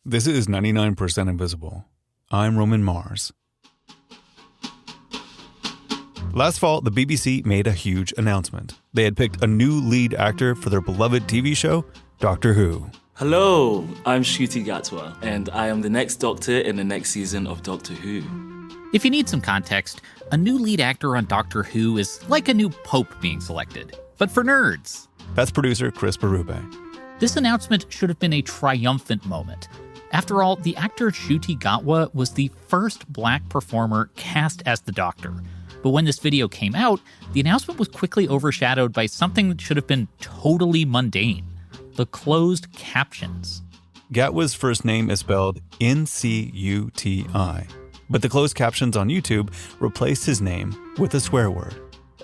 This is 99% Invisible. I'm Roman Mars. Last fall, the BBC made a huge announcement. They had picked a new lead actor for their beloved TV show, Doctor Who. Hello, I'm Ncuti Gatwa, and I am the next Doctor in the next season of Doctor Who. If you need some context, a new lead actor on Doctor Who is like a new pope being selected, but for nerds. That's producer Chris Berube. This announcement should have been a triumphant moment. After all, the actor Ncuti Gatwa was the first black performer cast as the Doctor. But when this video came out, the announcement was quickly overshadowed by something that should have been totally mundane: the closed captions. Gatwa's first name is spelled Ncuti, but the closed captions on YouTube replaced his name with a swear word.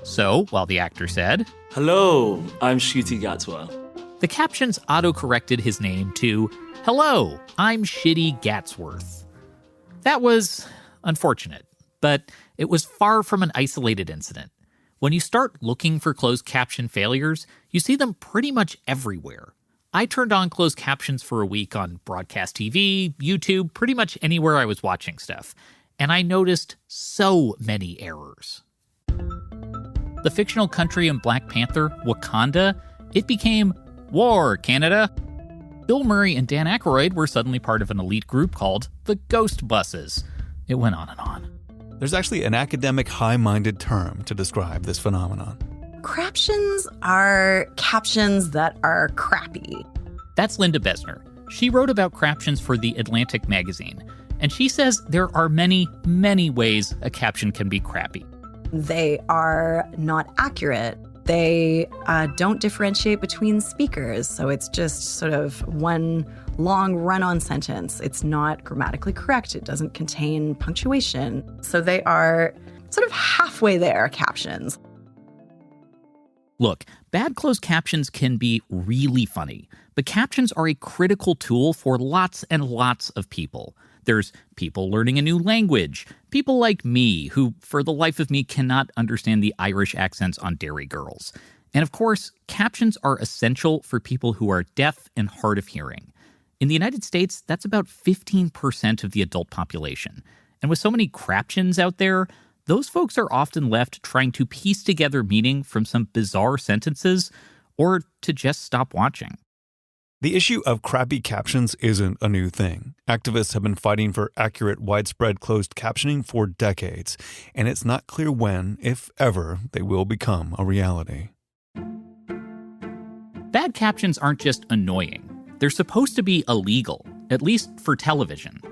So, while the actor said, Hello, I'm Ncuti Gatwa, the captions auto-corrected his name to, Hello, I'm Shitty Gatsworth. That was unfortunate, but it was far from an isolated incident. When you start looking for closed caption failures, you see them pretty much everywhere. I turned on closed captions for a week on broadcast TV, YouTube, pretty much anywhere I was watching stuff, and I noticed so many errors. The fictional country in Black Panther, Wakanda, it became War Canada. Bill Murray and Dan Aykroyd were suddenly part of an elite group called the Ghost Buses. It went on and on. There's actually an academic high-minded term to describe this phenomenon. Craptions are captions that are crappy. That's Linda Besner. She wrote about craptions for The Atlantic magazine, and she says there are many, many ways a caption can be crappy. They are not accurate. They don't differentiate between speakers, so it's just sort of one long run-on sentence. It's not grammatically correct. It doesn't contain punctuation. So they are sort of halfway there, captions. Look, bad closed captions can be really funny, but captions are a critical tool for lots and lots of people. There's people learning a new language, people like me who, for the life of me, cannot understand the Irish accents on Dairy Girls. And of course, captions are essential for people who are deaf and hard of hearing. In the United States, that's about 15% of the adult population. And with so many craptions out there, those folks are often left trying to piece together meaning from some bizarre sentences or to just stop watching. The issue of crappy captions isn't a new thing. Activists have been fighting for accurate, widespread closed captioning for decades, and it's not clear when, if ever, they will become a reality. Bad captions aren't just annoying. They're supposed to be illegal, at least for television.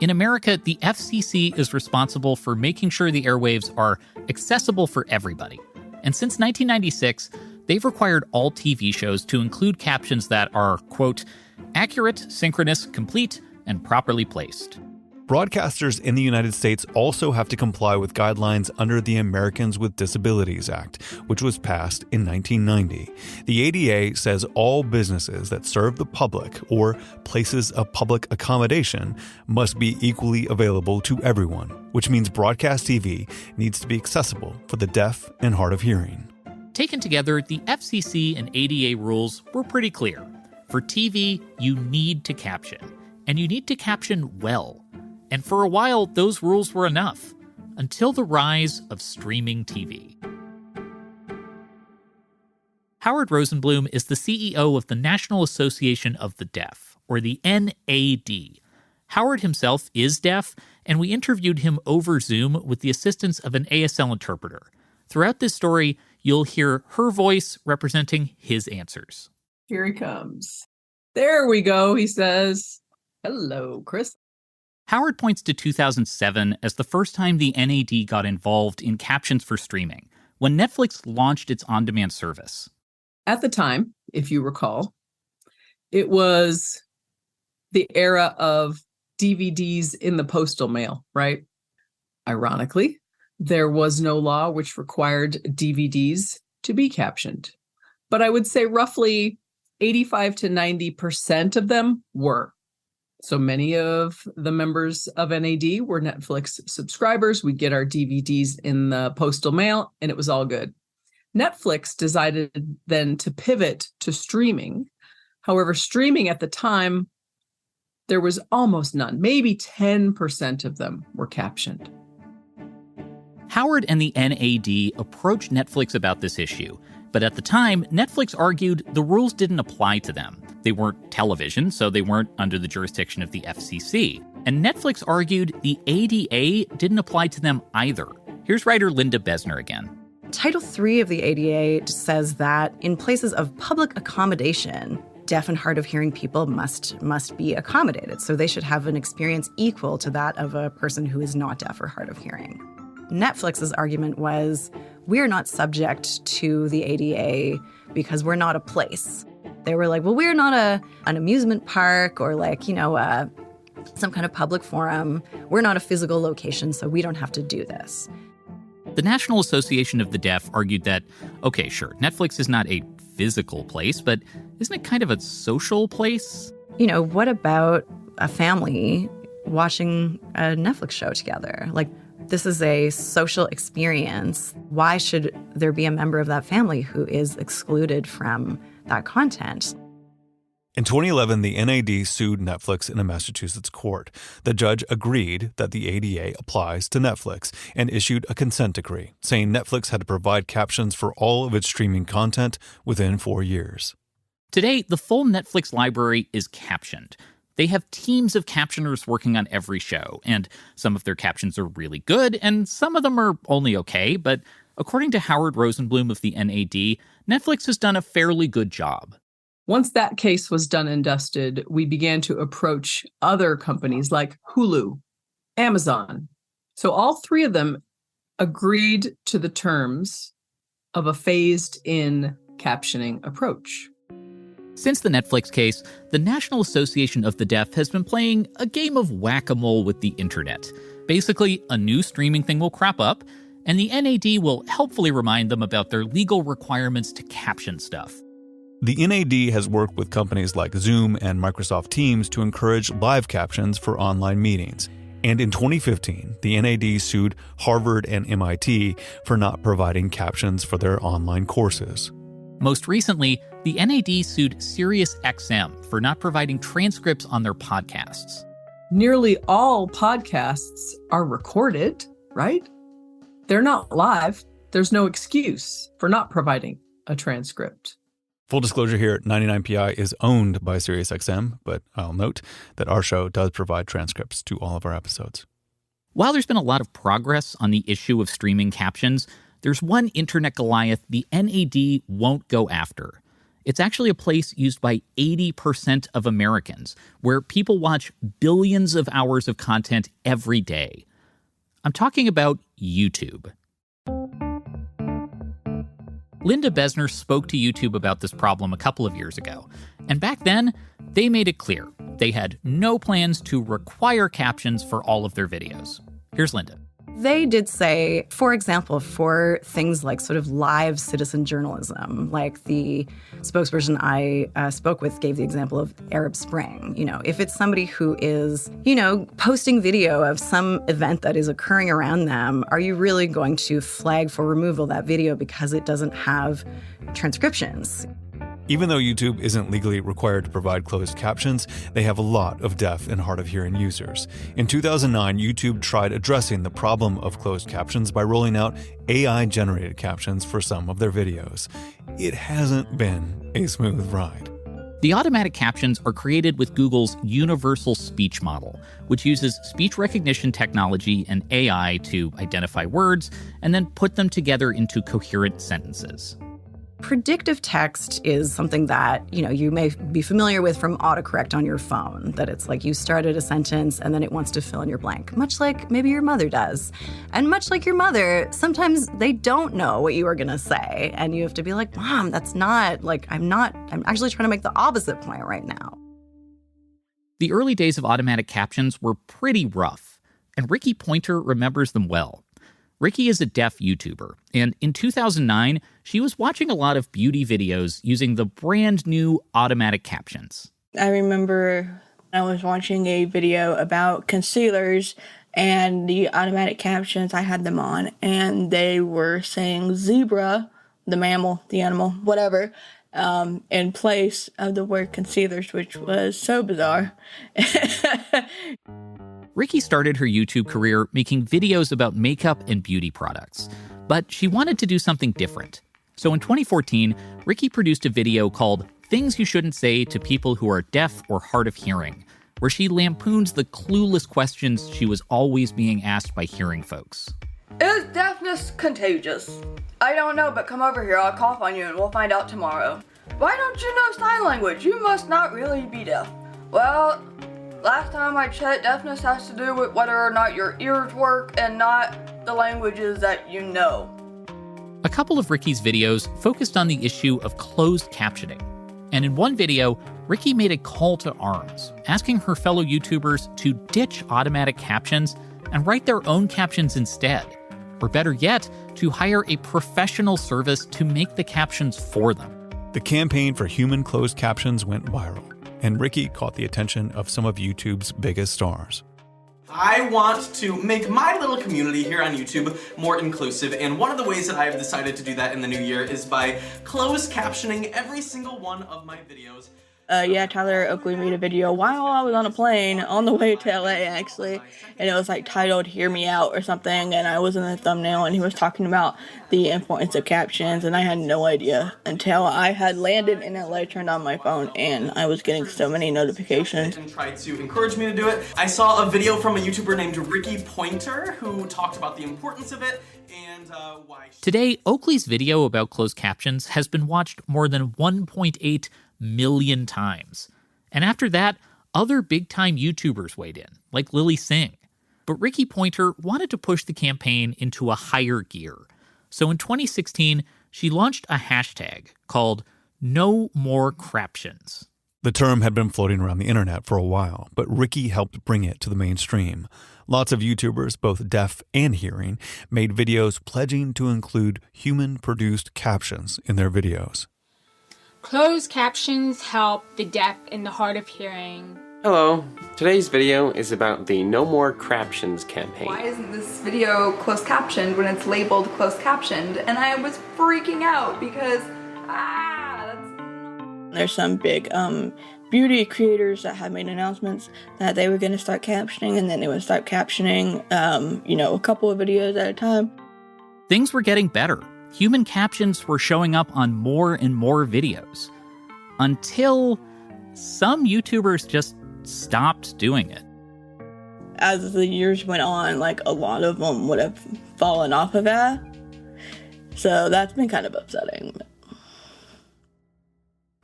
In America, the FCC is responsible for making sure the airwaves are accessible for everybody. And since 1996, they've required all TV shows to include captions that are, quote, accurate, synchronous, complete, and properly placed. Broadcasters in the United States also have to comply with guidelines under the Americans with Disabilities Act, which was passed in 1990. The ADA says all businesses that serve the public or places of public accommodation must be equally available to everyone, which means broadcast TV needs to be accessible for the deaf and hard of hearing. Taken together, the FCC and ADA rules were pretty clear. For TV, you need to caption, and you need to caption well. And for a while, those rules were enough, until the rise of streaming TV. Howard Rosenblum is the CEO of the National Association of the Deaf, or the NAD. Howard himself is deaf, and we interviewed him over Zoom with the assistance of an ASL interpreter. Throughout this story, you'll hear her voice representing his answers. Here he comes. There we go, he says. Hello, Chris. Howard points to 2007 as the first time the NAD got involved in captions for streaming, when Netflix launched its on-demand service. At the time, if you recall, it was the era of DVDs in the postal mail, right? Ironically, there was no law which required DVDs to be captioned. But I would say roughly 85 to 90% of them were. So many of the members of NAD were Netflix subscribers. We'd get our DVDs in the postal mail, and it was all good. Netflix decided then to pivot to streaming. However, streaming at the time, There was almost none. Maybe 10% of them were captioned. Howard and the NAD approached Netflix about this issue, but at the time, Netflix argued the rules didn't apply to them. They weren't television, so they weren't under the jurisdiction of the FCC. And Netflix argued the ADA didn't apply to them either. Here's writer Linda Besner again. Title III of the ADA says that in places of public accommodation, deaf and hard of hearing people must be accommodated. So they should have an experience equal to that of a person who is not deaf or hard of hearing. Netflix's argument was, we're not subject to the ADA because we're not a place. They were like, well, we're not an amusement park or like, some kind of public forum. We're not a physical location, so we don't have to do this. The National Association of the Deaf argued that, okay, sure, Netflix is not a physical place, but isn't it kind of a social place? What about a family watching a Netflix show together? Like, this is a social experience. Why should there be a member of that family who is excluded from that content? In 2011, the NAD sued Netflix in a Massachusetts court. The judge agreed that the ADA applies to Netflix and issued a consent decree, saying Netflix had to provide captions for all of its streaming content within 4 years. Today, the full Netflix library is captioned. They have teams of captioners working on every show, and some of their captions are really good, and some of them are only okay, but according to Howard Rosenblum of the NAD, Netflix has done a fairly good job. Once that case was done and dusted, we began to approach other companies like Hulu, Amazon. So all three of them agreed to the terms of a phased-in captioning approach. Since the Netflix case, the National Association of the Deaf has been playing a game of whack-a-mole with the internet. Basically, a new streaming thing will crop up, and the NAD will helpfully remind them about their legal requirements to caption stuff. The NAD has worked with companies like Zoom and Microsoft Teams to encourage live captions for online meetings. And in 2015, the NAD sued Harvard and MIT for not providing captions for their online courses. Most recently, the NAD sued SiriusXM for not providing transcripts on their podcasts. Nearly all podcasts are recorded, right? They're not live. There's no excuse for not providing a transcript. Full disclosure here, 99PI is owned by SiriusXM, but I'll note that our show does provide transcripts to all of our episodes. While there's been a lot of progress on the issue of streaming captions, there's one internet Goliath the NAD won't go after. It's actually a place used by 80% of Americans, where people watch billions of hours of content every day. I'm talking about YouTube. Linda Besner spoke to YouTube about this problem a couple of years ago, and back then, they made it clear they had no plans to require captions for all of their videos. Here's Linda. They did say, for example, for things like sort of live citizen journalism, like the spokesperson I spoke with gave the example of Arab Spring. If it's somebody who is, posting video of some event that is occurring around them, are you really going to flag for removal that video because it doesn't have transcriptions? Even though YouTube isn't legally required to provide closed captions, they have a lot of deaf and hard of hearing users. In 2009, YouTube tried addressing the problem of closed captions by rolling out AI-generated captions for some of their videos. It hasn't been a smooth ride. The automatic captions are created with Google's Universal Speech Model, which uses speech recognition technology and AI to identify words and then put them together into coherent sentences. Predictive text is something that, you may be familiar with from autocorrect on your phone, that it's like you started a sentence and then it wants to fill in your blank, much like maybe your mother does. And much like your mother, sometimes they don't know what you were going to say. And you have to be like, Mom, that's not, I'm actually trying to make the opposite point right now. The early days of automatic captions were pretty rough, and Ricky Pointer remembers them well. Ricky is a deaf YouTuber, and in 2009, she was watching a lot of beauty videos using the brand new automatic captions. I remember I was watching a video about concealers, and the automatic captions, I had them on, and they were saying zebra, the mammal, the animal, whatever, in place of the word concealers, which was so bizarre. Ricky started her YouTube career making videos about makeup and beauty products, but she wanted to do something different. So in 2014, Ricky produced a video called Things You Shouldn't Say to People Who Are Deaf or Hard of Hearing, where she lampoons the clueless questions she was always being asked by hearing folks. Is deafness contagious? I don't know, but come over here, I'll cough on you and we'll find out tomorrow. Why don't you know sign language? You must not really be deaf. Well, last time I checked, deafness has to do with whether or not your ears work and not the languages that you know. A couple of Ricky's videos focused on the issue of closed captioning. And in one video, Ricky made a call to arms, asking her fellow YouTubers to ditch automatic captions and write their own captions instead. Or better yet, to hire a professional service to make the captions for them. The campaign for human closed captions went viral, and Ricky caught the attention of some of YouTube's biggest stars. I want to make my little community here on YouTube more inclusive, and one of the ways that I have decided to do that in the new year is by closed captioning every single one of my videos. Tyler Oakley made a video while I was on a plane on the way to LA, actually, and it was like titled "Hear Me Out" or something, and I was in the thumbnail, and he was talking about the importance of captions, and I had no idea until I had landed in LA, turned on my phone, and I was getting so many notifications. And tried to encourage me to do it. I saw a video from a YouTuber named Ricky Pointer who talked about the importance of it and why. Today, Oakley's video about closed captions has been watched more than 1.8 million times. And after that, other big-time YouTubers weighed in, like Lily Singh. But Ricky Pointer wanted to push the campaign into a higher gear. So in 2016, she launched a hashtag called No More Craptions. The term had been floating around the internet for a while, but Ricky helped bring it to the mainstream. Lots of YouTubers, both deaf and hearing, made videos pledging to include human-produced captions in their videos. Closed captions help the deaf and the hard of hearing. Hello, today's video is about the No More Craptions campaign. Why isn't this video closed captioned when it's labeled closed captioned? And I was freaking out because, There's some big beauty creators that have made announcements that they were going to start captioning, and then they would start captioning, a couple of videos at a time. Things were getting better. Human captions were showing up on more and more videos. Until some YouTubers just stopped doing it. As the years went on, a lot of them would have fallen off of that. So that's been kind of upsetting.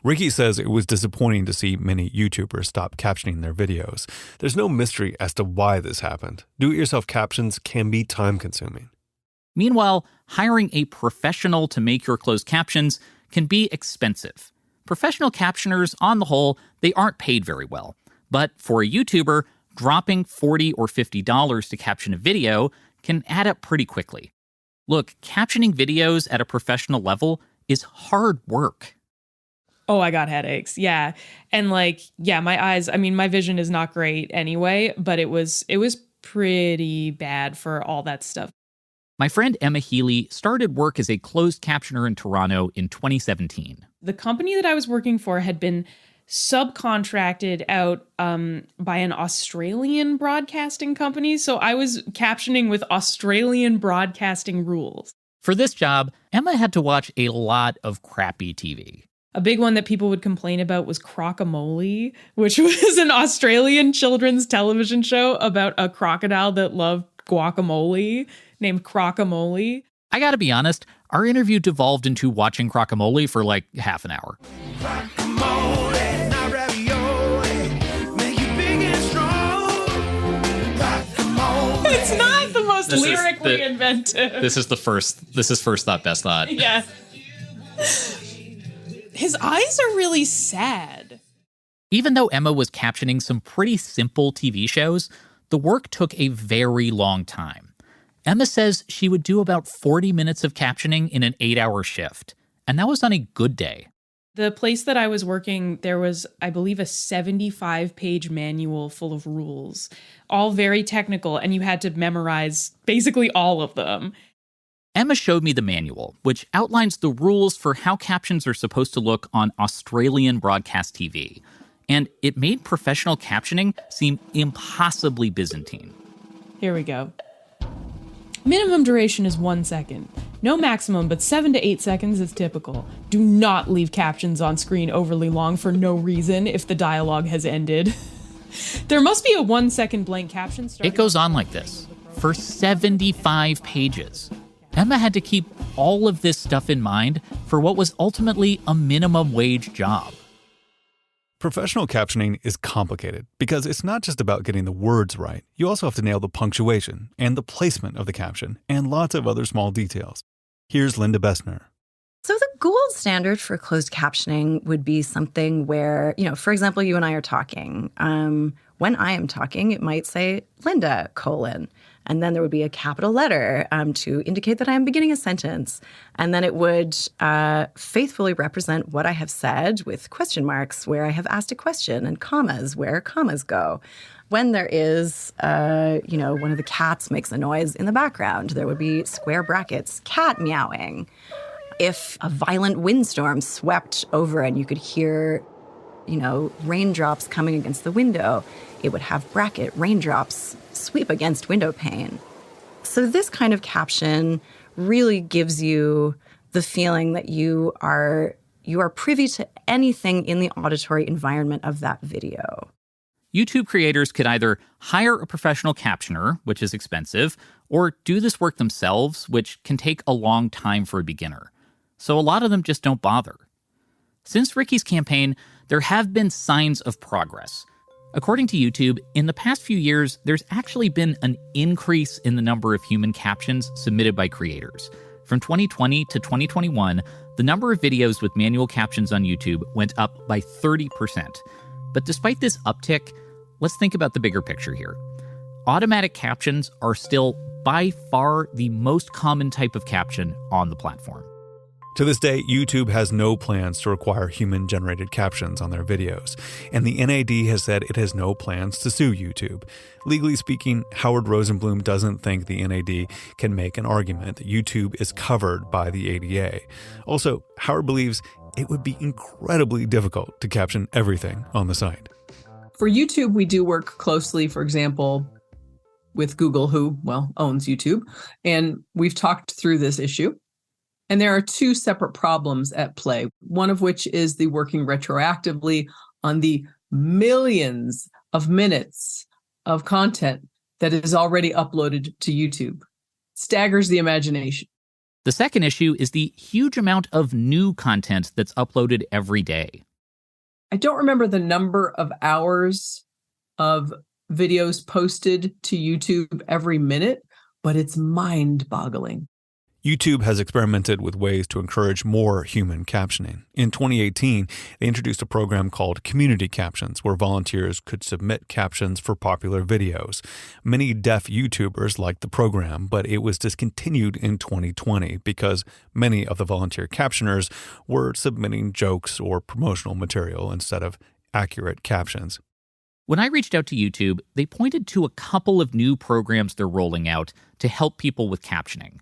Ricky says it was disappointing to see many YouTubers stop captioning their videos. There's no mystery as to why this happened. Do-it-yourself captions can be time-consuming. Meanwhile, hiring a professional to make your closed captions can be expensive. Professional captioners, on the whole, they aren't paid very well. But for a YouTuber, dropping $40 or $50 to caption a video can add up pretty quickly. Look, captioning videos at a professional level is hard work. Oh, I got headaches. Yeah. And my eyes, my vision is not great anyway, but it was pretty bad for all that stuff. My friend Emma Healy started work as a closed captioner in Toronto in 2017. The company that I was working for had been subcontracted out by an Australian broadcasting company. So I was captioning with Australian broadcasting rules. For this job, Emma had to watch a lot of crappy TV. A big one that people would complain about was Crockamole, which was an Australian children's television show about a crocodile that loved guacamole named Crockamole. I gotta be honest, our interview devolved into watching Crockamole for half an hour. Guacamole, not ravioli, make you big and strong. Guacamole. It's not the most lyrically inventive. This is first thought, best thought. Yeah. His eyes are really sad. Even though Emma was captioning some pretty simple TV shows, the work took a very long time. Emma says she would do about 40 minutes of captioning in an 8-hour shift, and that was on a good day. The place that I was working, there was, I believe, a 75-page manual full of rules, all very technical, and you had to memorize basically all of them. Emma showed me the manual, which outlines the rules for how captions are supposed to look on Australian broadcast TV. And it made professional captioning seem impossibly Byzantine. Here we go. Minimum duration is 1 second. No maximum, but 7 to 8 seconds is typical. Do not leave captions on screen overly long for no reason if the dialogue has ended. There must be a 1 second blank caption. It goes on like this for 75 pages. Emma had to keep all of this stuff in mind for what was ultimately a minimum wage job. Professional captioning is complicated because it's not just about getting the words right. You also have to nail the punctuation and the placement of the caption and lots of other small details. Here's Linda Bessner. So the gold standard for closed captioning would be something where, for example, you and I are talking. When I am talking, it might say Linda, : and then there would be a capital letter to indicate that I am beginning a sentence. And then it would faithfully represent what I have said with question marks where I have asked a question and commas where commas go. When there is, one of the cats makes a noise in the background, there would be square brackets, cat meowing. If a violent windstorm swept over and you could hear, raindrops coming against the window, it would have bracket raindrops sweep against window pane. So this kind of caption really gives you the feeling that you are privy to anything in the auditory environment of that video. YouTube creators could either hire a professional captioner, which is expensive, or do this work themselves, which can take a long time for a beginner. So a lot of them just don't bother. Since Ricky's campaign, there have been signs of progress. According to YouTube, in the past few years, there's actually been an increase in the number of human captions submitted by creators. From 2020 to 2021, the number of videos with manual captions on YouTube went up by 30%. But despite this uptick, let's think about the bigger picture here. Automatic captions are still by far the most common type of caption on the platform. To this day, YouTube has no plans to require human-generated captions on their videos, and the NAD has said it has no plans to sue YouTube. Legally speaking, Howard Rosenblum doesn't think the NAD can make an argument that YouTube is covered by the ADA. Also, Howard believes it would be incredibly difficult to caption everything on the site. For YouTube, we do work closely, for example, with Google, who, owns YouTube, and we've talked through this issue. And there are two separate problems at play, one of which is the working retroactively on the millions of minutes of content that is already uploaded to YouTube. Staggers the imagination. The second issue is the huge amount of new content that's uploaded every day. I don't remember the number of hours of videos posted to YouTube every minute, but it's mind-boggling. YouTube has experimented with ways to encourage more human captioning. In 2018, they introduced a program called Community Captions, where volunteers could submit captions for popular videos. Many deaf YouTubers liked the program, but it was discontinued in 2020 because many of the volunteer captioners were submitting jokes or promotional material instead of accurate captions. When I reached out to YouTube, they pointed to a couple of new programs they're rolling out to help people with captioning.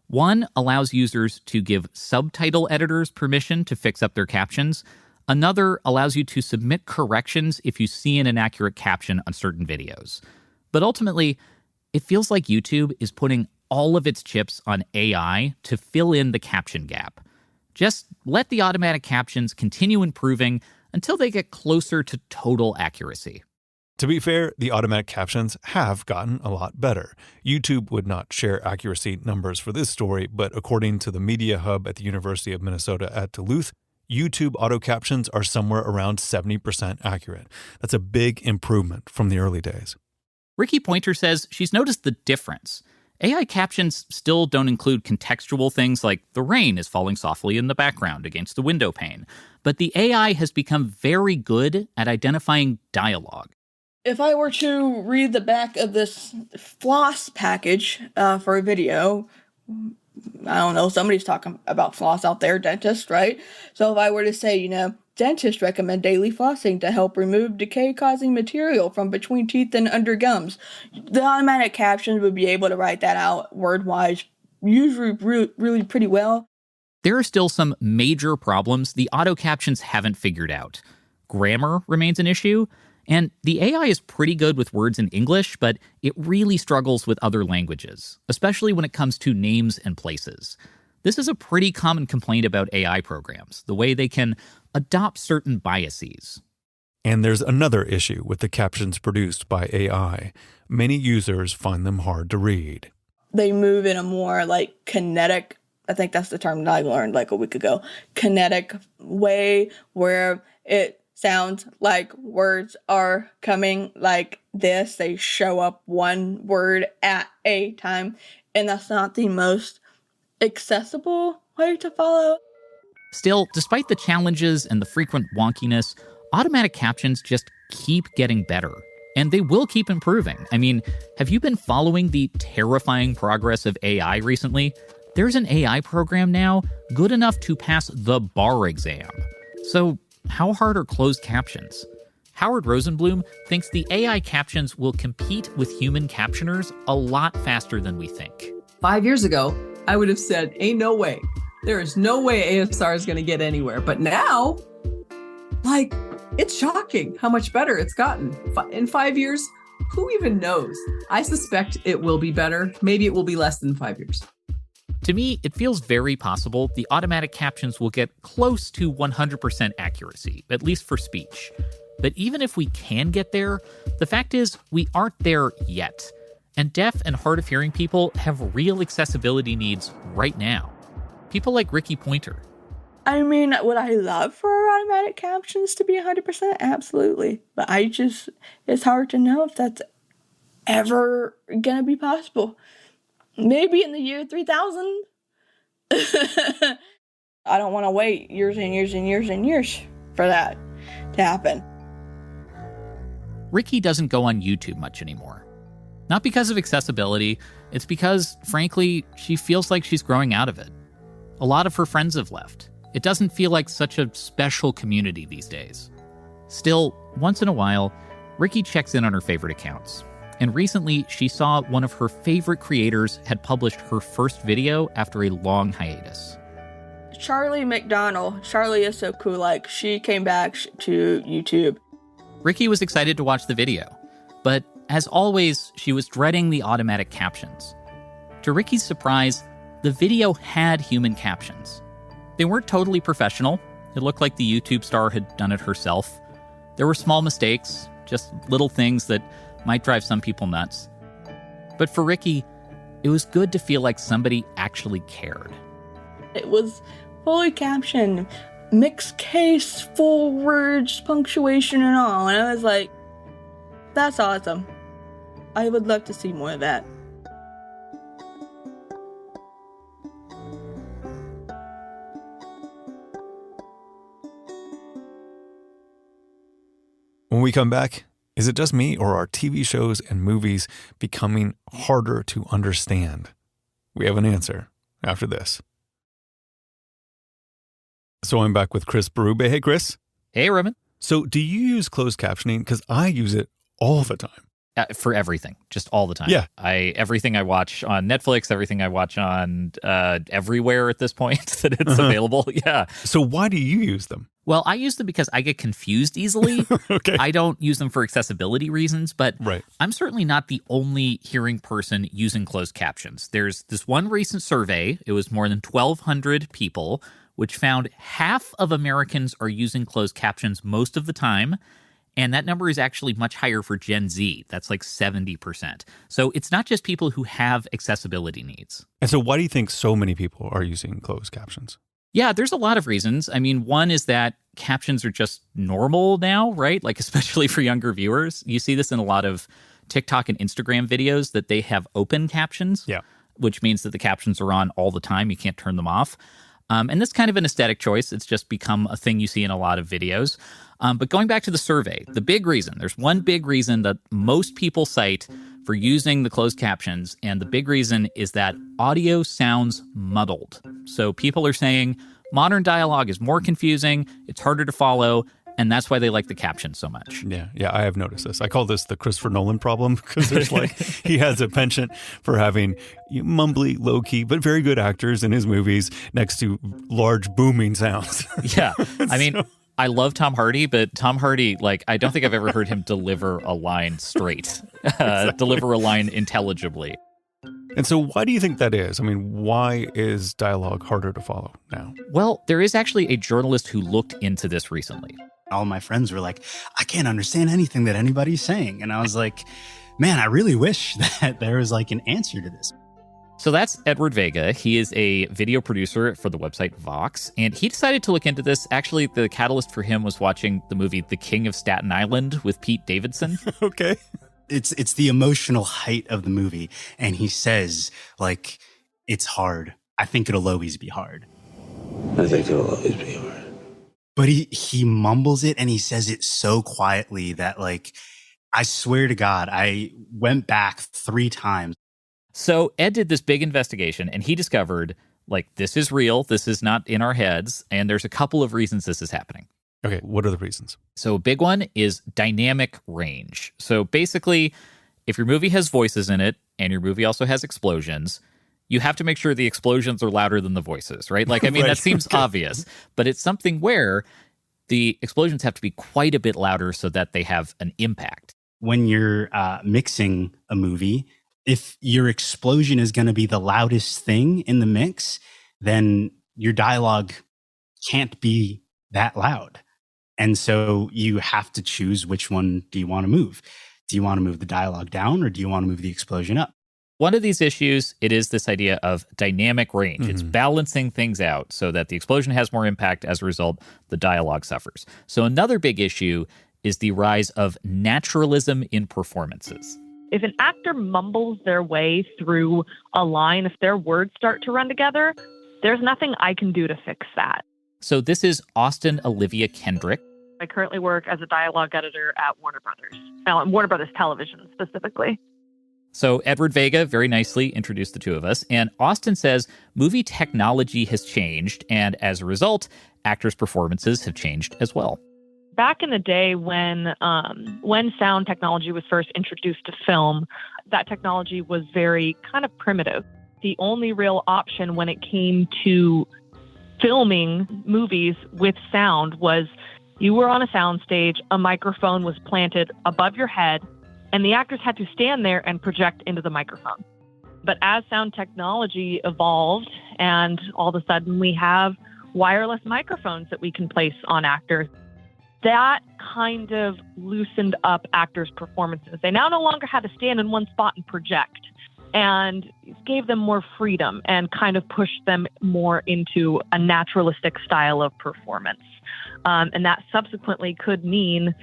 One allows users to give subtitle editors permission to fix up their captions. Another allows you to submit corrections if you see an inaccurate caption on certain videos. But ultimately, it feels like YouTube is putting all of its chips on AI to fill in the caption gap. Just let the automatic captions continue improving until they get closer to total accuracy. To be fair, the automatic captions have gotten a lot better. YouTube would not share accuracy numbers for this story, but according to the Media Hub at the University of Minnesota at Duluth, YouTube auto captions are somewhere around 70% accurate. That's a big improvement from the early days. Ricky Pointer says she's noticed the difference. AI captions still don't include contextual things like the rain is falling softly in the background against the window pane, but the AI has become very good at identifying dialogue. If I were to read the back of this floss package for a video, I don't know, somebody's talking about floss out there, dentist, right? So if I were to say, dentists recommend daily flossing to help remove decay-causing material from between teeth and under gums, the automatic captions would be able to write that out word-wise usually really pretty well. There are still some major problems the auto captions haven't figured out. Grammar remains an issue, and the AI is pretty good with words in English, but it really struggles with other languages, especially when it comes to names and places. This is a pretty common complaint about AI programs, the way they can adopt certain biases. And there's another issue with the captions produced by AI. Many users find them hard to read. They move in a more like kinetic, I think that's the term that I learned like a week ago, kinetic way where it sounds like words are coming like this. They show up one word at a time, and that's not the most accessible way to follow. Still, despite the challenges and the frequent wonkiness, automatic captions just keep getting better. And they will keep improving. I mean, have you been following the terrifying progress of AI recently? There's an AI program now good enough to pass the bar exam. So how hard are closed captions? Howard Rosenblum thinks the AI captions will compete with human captioners a lot faster than we think. 5 years ago, I would have said, ain't no way. There is no way ASR is going to get anywhere. But now, like, it's shocking how much better it's gotten. In 5 years, who even knows? I suspect it will be better. Maybe it will be less than 5 years. To me, it feels very possible the automatic captions will get close to 100% accuracy, at least for speech. But even if we can get there, the fact is we aren't there yet. And deaf and hard of hearing people have real accessibility needs right now. People like Ricky Pointer. I mean, would I love for automatic captions to be 100%? Absolutely. But it's hard to know if that's ever going to be possible. Maybe in the year 3000. I don't want to wait years and years and years and years for that to happen. Ricky doesn't go on YouTube much anymore. Not because of accessibility, it's because, frankly, she feels like she's growing out of it. A lot of her friends have left. It doesn't feel like such a special community these days. Still, once in a while, Ricky checks in on her favorite accounts. And recently, she saw one of her favorite creators had published her first video after a long hiatus. Charlie McDonald. Charlie is so cool. Like, she came back to YouTube. Ricky was excited to watch the video. But as always, she was dreading the automatic captions. To Ricky's surprise, the video had human captions. They weren't totally professional. It looked like the YouTube star had done it herself. There were small mistakes, just little things that might drive some people nuts. But for Ricky, it was good to feel like somebody actually cared. It was fully captioned, mixed case, full words, punctuation and all. And I was like, that's awesome. I would love to see more of that. When we come back, is it just me or are TV shows and movies becoming harder to understand? We have an answer after this. So I'm back with Chris Berube. Hey, Chris. Hey, Roman. So do you use closed captioning? Because I use it all the time. For everything, just all the time. Yeah. Everything I watch on Netflix, everything I watch on everywhere at this point that it's available. Yeah. So why do you use them? Well, I use them because I get confused easily. Okay. I don't use them for accessibility reasons, but Right. I'm certainly not the only hearing person using closed captions. There's this one recent survey. It was more than 1,200 people, which found half of Americans are using closed captions most of the time. And that number is actually much higher for Gen Z. That's like 70%. So it's not just people who have accessibility needs. And so why do you think so many people are using closed captions? Yeah, there's a lot of reasons. I mean, one is that captions are just normal now, right? Like, especially for younger viewers. You see this in a lot of TikTok and Instagram videos that they have open captions, Yeah. which means that the captions are on all the time. You can't turn them off. And that's kind of an aesthetic choice. It's just become a thing you see in a lot of videos. But going back to the survey, the big reason, there's one big reason that most people cite for using the closed captions, and the big reason is that audio sounds muddled. So people are saying modern dialogue is more confusing, it's harder to follow, And that's why they like the captions so much. Yeah, I have noticed this. I call this the Christopher Nolan problem because there's he has a penchant for having mumbly, low-key, but very good actors in his movies next to large booming sounds. Yeah. I mean, I love Tom Hardy, but Tom Hardy, I don't think I've ever heard him deliver a line straight, deliver a line intelligibly. And so why do you think that is? I mean, why is dialogue harder to follow now? Well, there is actually a journalist who looked into this recently. All my friends were like, I can't understand anything that anybody's saying. And I was like, man, I really wish that there was an answer to this. So that's Edward Vega. He is a video producer for the website Vox, and he decided to look into this. Actually, the catalyst for him was watching the movie The King of Staten Island with Pete Davidson. Okay. It's the emotional height of the movie. And he says, it's hard. I think it'll always be hard. I think it'll always be hard. But he mumbles it and he says it so quietly that I swear to God, I went back 3 times. So Ed did this big investigation and he discovered this is real. This is not in our heads. And there's a couple of reasons this is happening. Okay, what are the reasons? So a big one is dynamic range. So basically, if your movie has voices in it and your movie also has explosions, you have to make sure the explosions are louder than the voices, right? Right. That seems obvious, but it's something where the explosions have to be quite a bit louder so that they have an impact. When you're mixing a movie, if your explosion is going to be the loudest thing in the mix, then your dialogue can't be that loud. And so you have to choose which one do you want to move. Do you want to move the dialogue down or do you want to move the explosion up? One of these issues, it is this idea of dynamic range. Mm-hmm. It's balancing things out so that the explosion has more impact. As a result, the dialogue suffers. So another big issue is the rise of naturalism in performances. If an actor mumbles their way through a line, if their words start to run together, there's nothing I can do to fix that. So this is Austin Olivia Kendrick. I currently work as a dialogue editor at Warner Brothers Television specifically. So Edward Vega very nicely introduced the two of us, and Austin says movie technology has changed, and as a result, actors' performances have changed as well. Back in the day when sound technology was first introduced to film, that technology was very kind of primitive. The only real option when it came to filming movies with sound was you were on a soundstage, a microphone was planted above your head, and the actors had to stand there and project into the microphone. But as sound technology evolved, and all of a sudden we have wireless microphones that we can place on actors, that kind of loosened up actors' performances. They now no longer had to stand in one spot and project, and gave them more freedom and kind of pushed them more into a naturalistic style of performance. And that subsequently could mean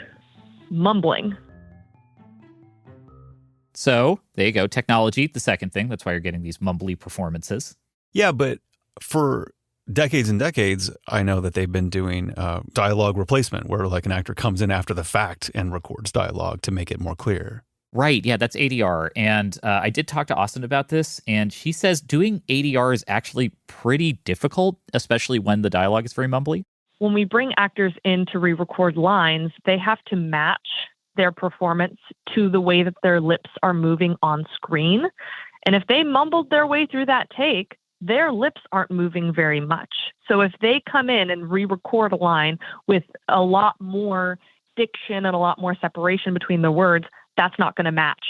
mumbling. So there you go. Technology, the second thing. That's why you're getting these mumbly performances. Yeah, but for decades and decades, I know that they've been doing dialogue replacement where an actor comes in after the fact and records dialogue to make it more clear. Right. Yeah, that's ADR. And I did talk to Austin about this, and she says doing ADR is actually pretty difficult, especially when the dialogue is very mumbly. When we bring actors in to re-record lines, they have to match their performance to the way that their lips are moving on screen. And if they mumbled their way through that take, their lips aren't moving very much. So if they come in and re-record a line with a lot more diction and a lot more separation between the words, that's not going to match.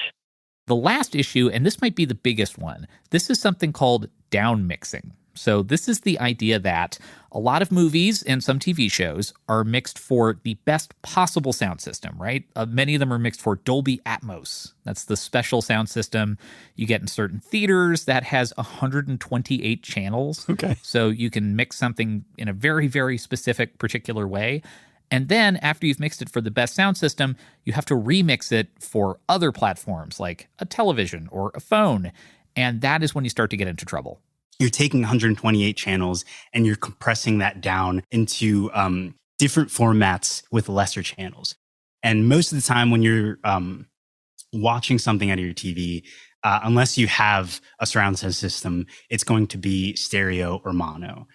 The last issue, and this might be the biggest one, this is something called down mixing. So this is the idea that a lot of movies and some TV shows are mixed for the best possible sound system, right? Many of them are mixed for Dolby Atmos. That's the special sound system you get in certain theaters that has 128 channels. Okay. So you can mix something in a very, very specific, particular way. And then after you've mixed it for the best sound system, you have to remix it for other platforms like a television or a phone. And that is when you start to get into trouble. You're taking 128 channels and you're compressing that down into different formats with lesser channels. And most of the time when you're watching something out of your TV, unless you have a surround sound system, it's going to be stereo or mono.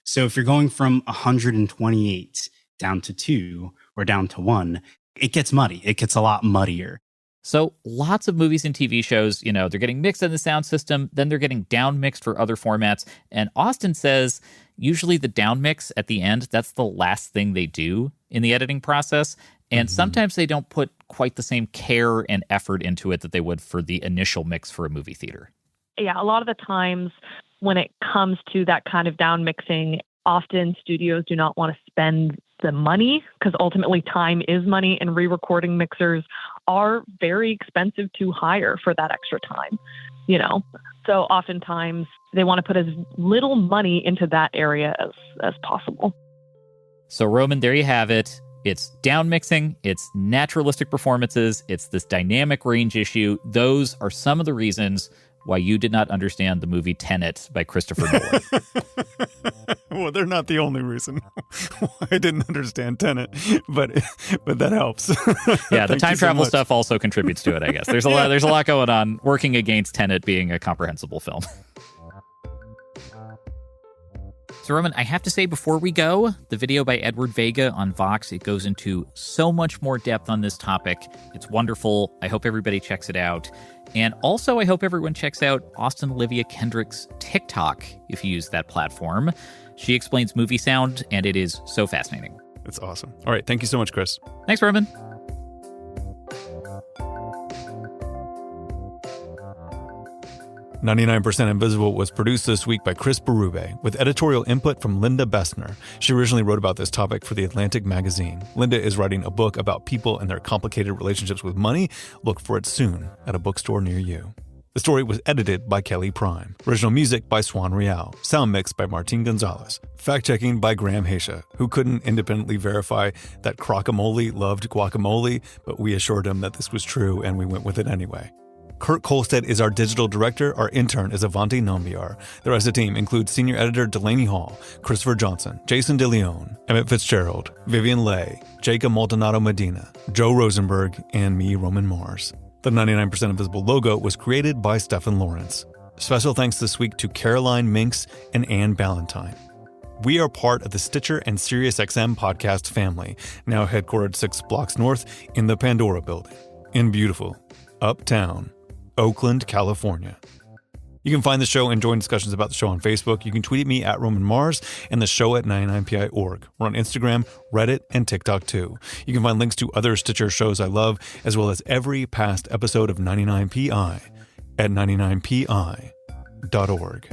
So if you're going from 128 down to 2 or down to 1, it gets muddy. It gets a lot muddier. So lots of movies and TV shows, they're getting mixed in the sound system, then they're getting down mixed for other formats. And Austin says usually the down mix at the end, that's the last thing they do in the editing process. And sometimes they don't put quite the same care and effort into it that they would for the initial mix for a movie theater. Yeah, a lot of the times when it comes to that kind of down mixing, often studios do not want to spend the money because ultimately time is money, and re-recording mixers are very expensive to hire for that extra time, So oftentimes they want to put as little money into that area as possible. So Roman, there you have it. It's down mixing, it's naturalistic performances, it's this dynamic range issue. Those are some of the reasons why you did not understand the movie Tenet by Christopher Nolan. Well, they're not the only reason why I didn't understand Tenet, but that helps. Yeah, the time travel stuff also contributes to it, I guess. There's a lot going on working against Tenet being a comprehensible film. So, Roman, I have to say before we go, the video by Edward Vega on Vox, it goes into so much more depth on this topic. It's wonderful. I hope everybody checks it out. And also, I hope everyone checks out Austin Olivia Kendrick's TikTok if you use that platform. She explains movie sound, and it is so fascinating. It's awesome. All right. Thank you so much, Chris. Thanks, Roman. "99% Invisible" was produced this week by Chris Berube, with editorial input from Linda Bessner. She originally wrote about this topic for The Atlantic magazine. Linda is writing a book about people and their complicated relationships with money. Look for it soon at a bookstore near you. The story was edited by Kelly Prime. Original music by Swan Real. Sound mix by Martin Gonzalez. Fact-checking by Graham Haisha, who couldn't independently verify that Crockamole loved guacamole, but we assured him that this was true and we went with it anyway. Kurt Kolstead is our digital director. Our intern is Avanti Nambiar. The rest of the team includes senior editor Delaney Hall, Christopher Johnson, Jason DeLeon, Emmett Fitzgerald, Vivian Leigh, Jacob Maldonado Medina, Joe Rosenberg, and me, Roman Mars. The 99% Invisible logo was created by Stephen Lawrence. Special thanks this week to Caroline Minks and Ann Ballantyne. We are part of the Stitcher and SiriusXM podcast family, now headquartered 6 blocks north in the Pandora building, in beautiful, uptown Oakland, California. You can find the show and join discussions about the show on Facebook. You can tweet at me at Roman Mars and the show at 99pi.org. We're on Instagram, Reddit, and TikTok too. You can find links to other Stitcher shows I love, as well as every past episode of 99pi at 99pi.org.